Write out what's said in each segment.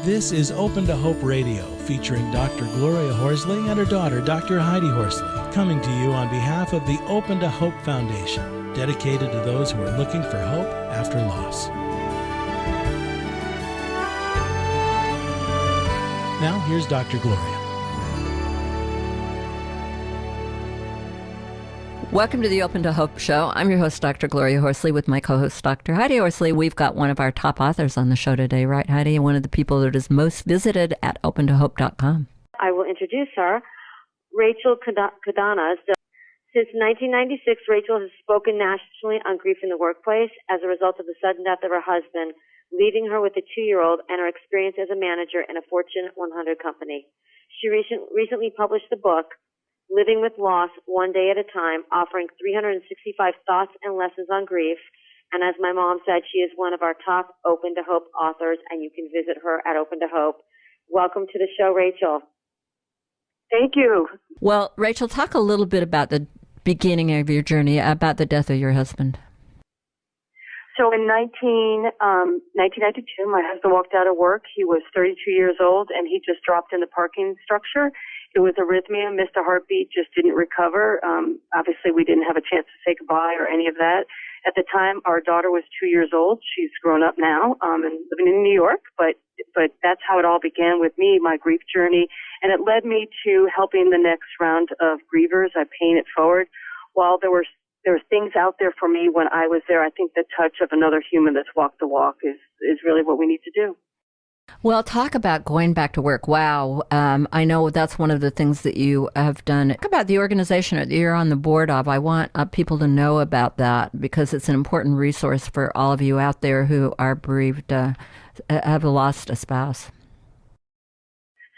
This is Open to Hope Radio, featuring Dr. Gloria Horsley and her daughter, Dr. Heidi Horsley, coming to you on behalf of the Open to Hope Foundation, dedicated to those who are looking for hope after loss. Now, here's Dr. Gloria. Welcome to the Open to Hope Show. I'm your host, Dr. Gloria Horsley, with my co-host, Dr. Heidi Horsley. We've got one of our top authors on the show today, right, Heidi? One of the people that is most visited at opentohope.com. I will introduce her, Rachel Kodanaz. Since 1996, Rachel has spoken nationally on grief in the workplace as a result of the sudden death of her husband, leaving her with a 2-year-old and her experience as a manager in a Fortune 100 company. She recently published the book, Living with Loss, One Day at a Time, offering 365 thoughts and lessons on grief. And as my mom said, she is one of our top Open to Hope authors, and you can visit her at Open to Hope. Welcome to the show, Rachel. Thank you. Well, Rachel, talk a little bit about the beginning of your journey, about the death of your husband. So in 1992, my husband walked out of work. He was 32 years old, and he just dropped in the parking structure. It was arrhythmia, missed a heartbeat, just didn't recover. Obviously, we didn't have a chance to say goodbye or any of that. At the time, our daughter was 2 years old. She's grown up now and living in New York, but that's how it all began with me, my grief journey. And it led me to helping the next round of grievers. I paying it forward. While there were things out there for me when I was there, I think the touch of another human that's walked the walk is really what we need to do. Well, talk about going back to work. Wow. I know that's one of the things that you have done. Talk about the organization that you're on the board of. I want people to know about that because it's an important resource for all of you out there who are bereaved, have lost a spouse.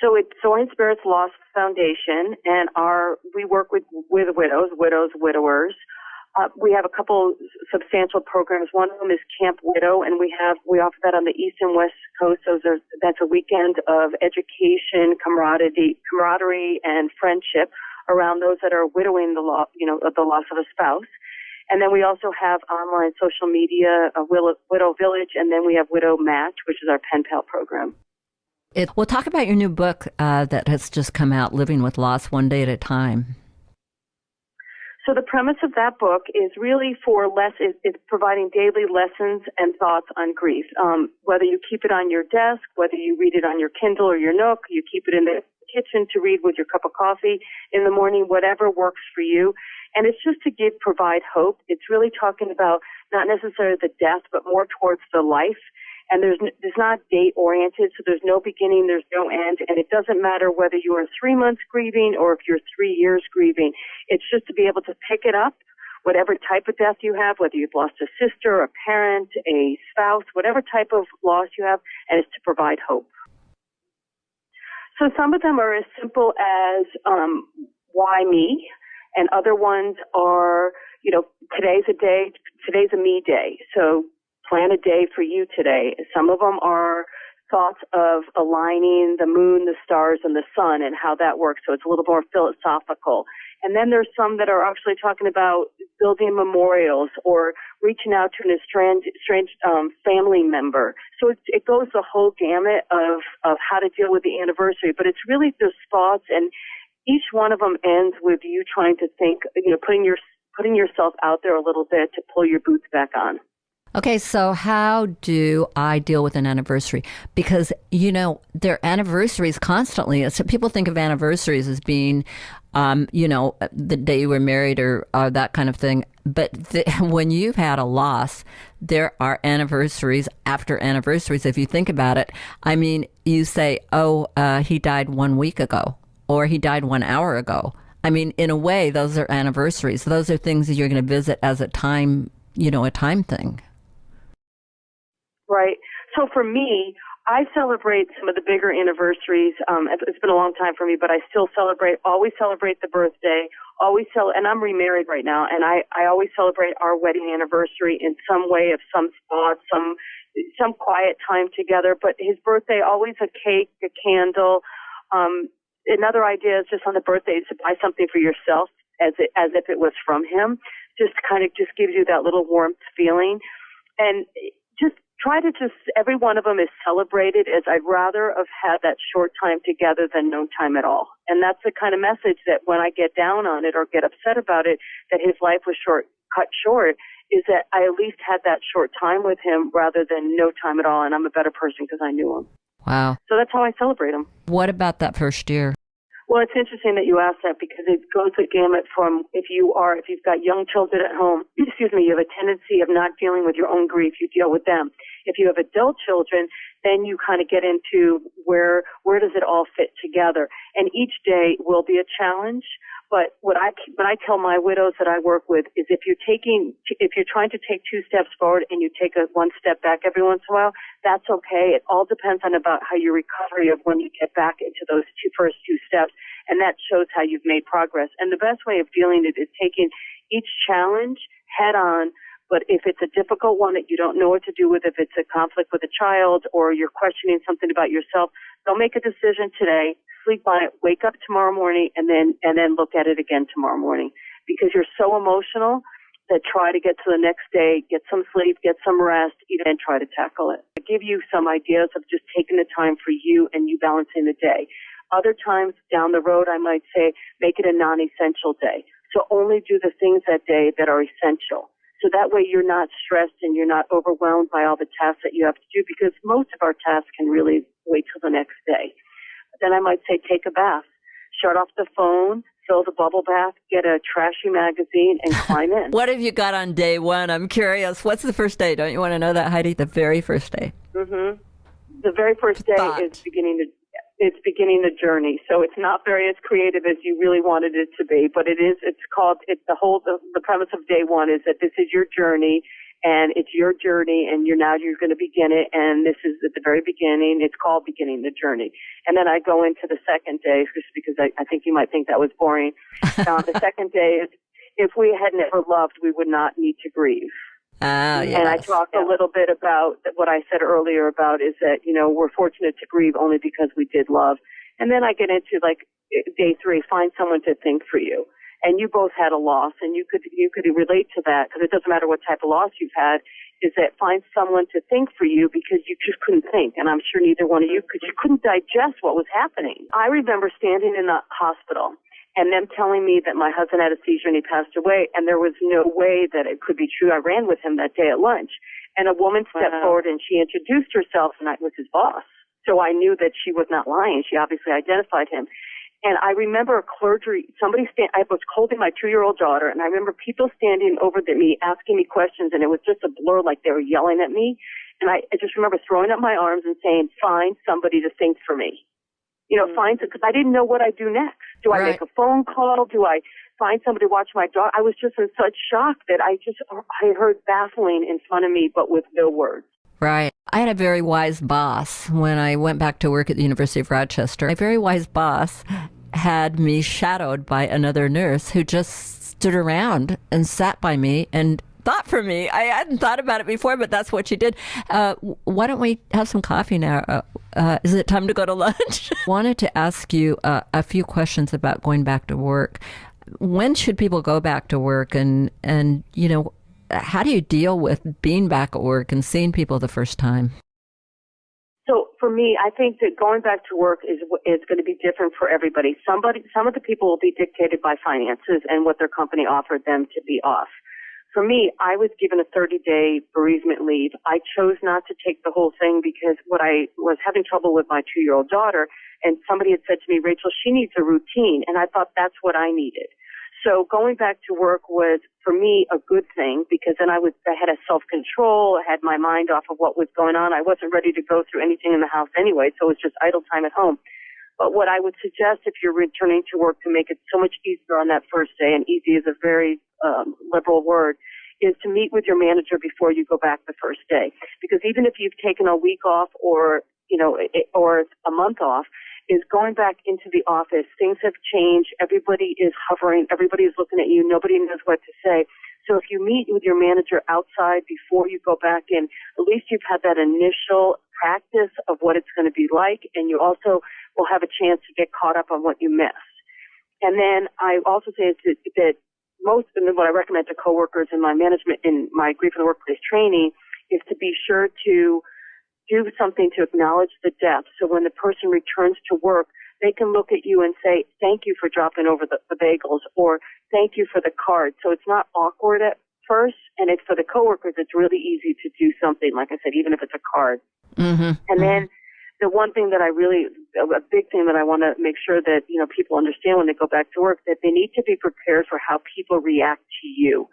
So it's Soaring Spirits Loss Foundation, and we work with widows, widowers. We have a couple substantial programs. One of them is Camp Widow, and we offer that on the East and West Coast. That's a weekend of education, camaraderie, and friendship around those that are widowing the loss of a spouse. And then we also have online social media, a Widow Village, and then we have Widow Match, which is our pen pal program. We'll talk about your new book that has just come out, Living with Loss, One Day at a Time. So the premise of that book is really it's providing daily lessons and thoughts on grief. Whether you keep it on your desk, whether you read it on your Kindle or your Nook, you keep it in the kitchen to read with your cup of coffee in the morning, whatever works for you. And it's just to provide hope. It's really talking about not necessarily the death, but more towards the life. And it's not date oriented, so there's no beginning, there's no end, and it doesn't matter whether you are 3 months grieving or if you're 3 years grieving. It's just to be able to pick it up, whatever type of death you have, whether you've lost a sister, a parent, a spouse, whatever type of loss you have, and it's to provide hope. So some of them are as simple as why me, and other ones are, today's a me day. So plan a day for you today. Some of them are thoughts of aligning the moon, the stars, and the sun and how that works. So it's a little more philosophical. And then there's some that are actually talking about building memorials or reaching out to an estranged family member. So it goes the whole gamut of how to deal with the anniversary. But it's really those thoughts, and each one of them ends with you trying to think, putting yourself out there a little bit to pull your boots back on. Okay, so how do I deal with an anniversary? Because, there are anniversaries constantly. So people think of anniversaries as being, the day you were married or that kind of thing. But when you've had a loss, there are anniversaries after anniversaries. If you think about it, I mean, you say, he died 1 week ago, or he died 1 hour ago. I mean, in a way, those are anniversaries. Those are things that you're going to visit as a time thing. Right. So for me, I celebrate some of the bigger anniversaries. It's been a long time for me, but I still always celebrate the birthday, and I'm remarried right now, and I always celebrate our wedding anniversary in some way, of some spot, some quiet time together. But his birthday, always a cake, a candle. Another idea is just on the birthday is to buy something for yourself as if it was from him. Just gives you that little warmth feeling. And just try to just, every one of them is celebrated, as I'd rather have had that short time together than no time at all. And that's the kind of message that when I get down on it or get upset about it, that his life was cut short, is that I at least had that short time with him rather than no time at all, and I'm a better person because I knew him. Wow. So that's how I celebrate him. What about that first year? Well, it's interesting that you asked that because it goes the gamut from if you've got young children at home, you have a tendency of not dealing with your own grief, you deal with them. If you have adult children, then you kind of get into where does it all fit together. And each day will be a challenge. But what I tell my widows that I work with is if you're trying to take 2 steps forward and you take one step back every once in a while, that's okay. It all depends on about how your recovery of when you get back into those first 2 steps, and that shows how you've made progress. And the best way of dealing it is taking each challenge head on. But if it's a difficult one that you don't know what to do with, if it's a conflict with a child or you're questioning something about yourself, don't make a decision today. Sleep on it, wake up tomorrow morning, and then look at it again tomorrow morning. Because you're so emotional that try to get to the next day, get some sleep, get some rest, and try to tackle it. I give you some ideas of just taking the time for you and you balancing the day. Other times down the road, I might say, make it a non-essential day. So only do the things that day that are essential. So that way you're not stressed and you're not overwhelmed by all the tasks that you have to do, because most of our tasks can really wait till the next day. Then I might say take a bath, shut off the phone, fill the bubble bath, get a trashy magazine, and climb in. What have you got on day one? I'm curious. What's the first day? Don't you want to know that, Heidi? The very first day. Mm-hmm. The very first day is beginning the journey. So it's not very as creative as you really wanted it to be, but the premise of day one is that this is your journey. And it's your journey, and you're going to begin it, and this is at the very beginning. It's called beginning the journey. And then I go into the second day, just because I think you might think that was boring. The second day is, if we had never loved, we would not need to grieve. Yes. And I talked a little bit about what I said earlier about is that, we're fortunate to grieve only because we did love. And then I get into day 3, find someone to think for you. And you both had a loss, and you could relate to that, because it doesn't matter what type of loss you've had, is that find someone to think for you, because you just couldn't think. And I'm sure neither one of you could. You couldn't digest what was happening. I remember standing in the hospital and them telling me that my husband had a seizure and he passed away, and there was no way that it could be true. I ran with him that day at lunch, and a woman stepped forward and she introduced herself, and I was his boss. So I knew that she was not lying. She obviously identified him. And I remember a clergy, I was holding my 2-year-old daughter, and I remember people standing over me asking me questions, and it was just a blur, like they were yelling at me. And I just remember throwing up my arms and saying, find somebody to think for me. Because I didn't know what I'd do next. Do I make a phone call? Do I find somebody to watch my daughter? I was just in such shock that I heard baffling in front of me, but with no words. Right. I had a very wise boss when I went back to work at the University of Rochester. My very wise boss had me shadowed by another nurse who just stood around and sat by me and thought for me. I hadn't thought about it before, but that's what she did. Why don't we have some coffee now? Is it time to go to lunch? Wanted to ask you a few questions about going back to work. When should people go back to work? And how do you deal with being back at work and seeing people the first time? So for me, I think that going back to work is going to be different for everybody. Some of the people will be dictated by finances and what their company offered them to be off. For me, I was given a 30-day bereavement leave. I chose not to take the whole thing because I was having trouble with my 2-year-old daughter, and somebody had said to me, Rachel, she needs a routine, and I thought that's what I needed. So going back to work was, for me, a good thing, because then I had a self-control, I had my mind off of what was going on. I wasn't ready to go through anything in the house anyway, so it was just idle time at home. But what I would suggest if you're returning to work to make it so much easier on that first day, and easy is a very liberal word, is to meet with your manager before you go back the first day. Because even if you've taken a week off or a month off, is going back into the office. Things have changed. Everybody is hovering. Everybody is looking at you. Nobody knows what to say. So if you meet with your manager outside before you go back in, at least you've had that initial practice of what it's going to be like, and you also will have a chance to get caught up on what you missed. And then I also say that what I recommend to coworkers in my management, in my Grief in the Workplace training, is to be sure to do something to acknowledge the death. So when the person returns to work, they can look at you and say, thank you for dropping over the bagels, or thank you for the card. So it's not awkward at first, and it's for the coworkers, it's really easy to do something, like I said, even if it's a card. Mm-hmm. And then the one thing that a big thing that I want to make sure that, people understand when they go back to work, that they need to be prepared for how people react to you.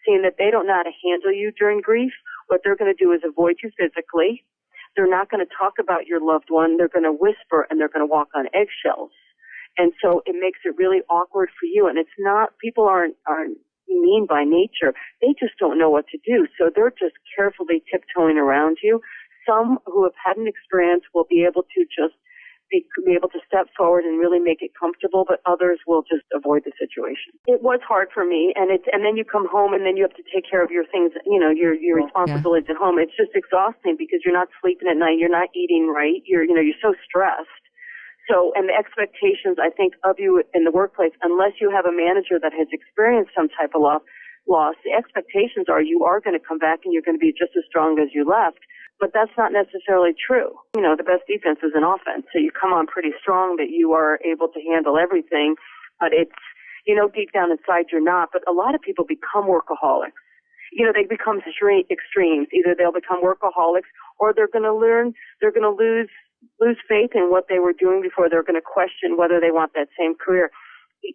Seeing that they don't know how to handle you during grief, what they're going to do is avoid you physically. They're not going to talk about your loved one. They're going to whisper, and they're going to walk on eggshells. And so it makes it really awkward for you. And it's not, people aren't mean by nature. They just don't know what to do. So they're just carefully tiptoeing around you. Some who have had an experience will be able to just be able to step forward and really make it comfortable, but others will just avoid the situation. It was hard for me, and then you come home and then you have to take care of your things, your responsibilities at home. It's just exhausting because you're not sleeping at night, you're not eating right, you're so stressed. So, and the expectations, I think, of you in the workplace, unless you have a manager that has experienced some type of loss, the expectations are you are going to come back and you're going to be just as strong as you left. But that's not necessarily true. The best defense is an offense. So you come on pretty strong that you are able to handle everything. But it's, deep down inside you're not. But a lot of people become workaholics. They become extremes. Either they'll become workaholics or they're going to lose faith in what they were doing before. They're going to question whether they want that same career.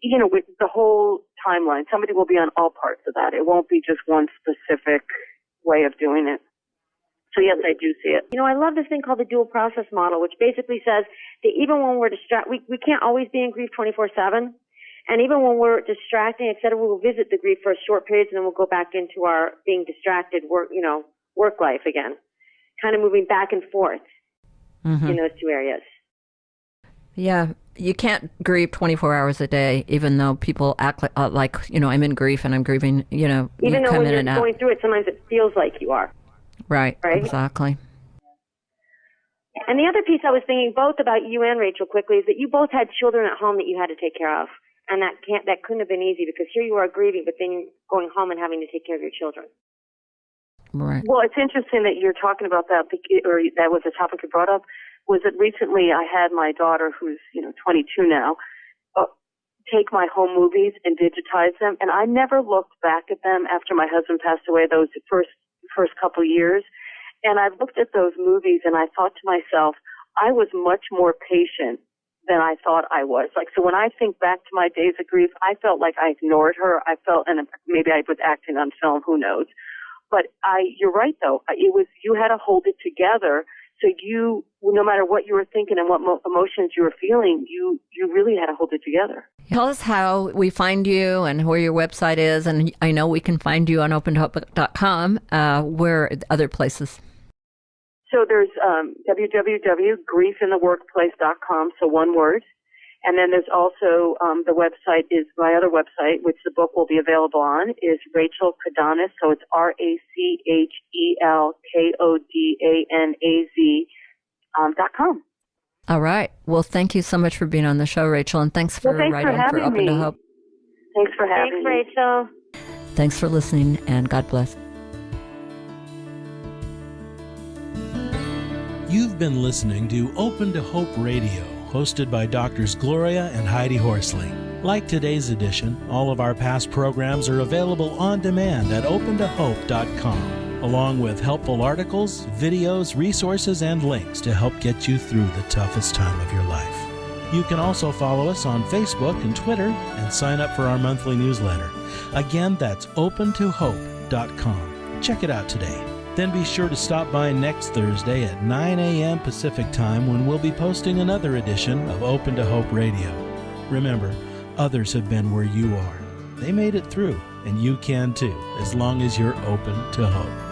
With the whole timeline, somebody will be on all parts of that. It won't be just one specific way of doing it. So yes, I do see it. I love this thing called the dual process model, which basically says that even when we're distracted, we can't always be in grief 24/7. And even when we're distracting, etc., we will visit the grief for short periods, and then we'll go back into our being distracted work life again, kind of moving back and forth in those two areas. Yeah, you can't grieve 24 hours a day, even though people act like I'm in grief and I'm grieving, Even though when you're going through it, sometimes it feels like you are. Right, exactly. And the other piece I was thinking both about you and Rachel quickly is that you both had children at home that you had to take care of. And that couldn't have been easy because here you are grieving, but then you're going home and having to take care of your children. Right. Well, it's interesting that you're talking about that, or that was a topic you brought up, was that recently I had my daughter, who's, 22 now, take my home movies and digitize them. And I never looked back at them after my husband passed away, those first couple years. And I looked at those movies and I thought to myself, I was much more patient than I thought I was. So when I think back to my days of grief, I felt like I ignored her. And maybe I was acting on film, who knows. But you're right though. You had to hold it together. So no matter what you were thinking and what emotions you were feeling, you really had to hold it together. Tell us how we find you and where your website is. And I know we can find you on opentohope.com. Where other places? So there's www.griefintheworkplace.com, so one word. And then there's also the website is my other website, which the book will be available on, is Rachel Kodanaz. So it's RachelKodanaz.com. All right. Well, thank you so much for being on the show, Rachel, and thanks for writing for Open to Hope. Thanks for having me. Thanks, Rachel. Thanks for listening, and God bless. You've been listening to Open to Hope Radio, hosted by Drs. Gloria and Heidi Horsley. Like today's edition, all of our past programs are available on demand at opentohope.com, along with helpful articles, videos, resources, and links to help get you through the toughest time of your life. You can also follow us on Facebook and Twitter and sign up for our monthly newsletter. Again, that's opentohope.com. Check it out today. Then be sure to stop by next Thursday at 9 a.m. Pacific Time when we'll be posting another edition of Open to Hope Radio. Remember, others have been where you are. They made it through, and you can too, as long as you're open to hope.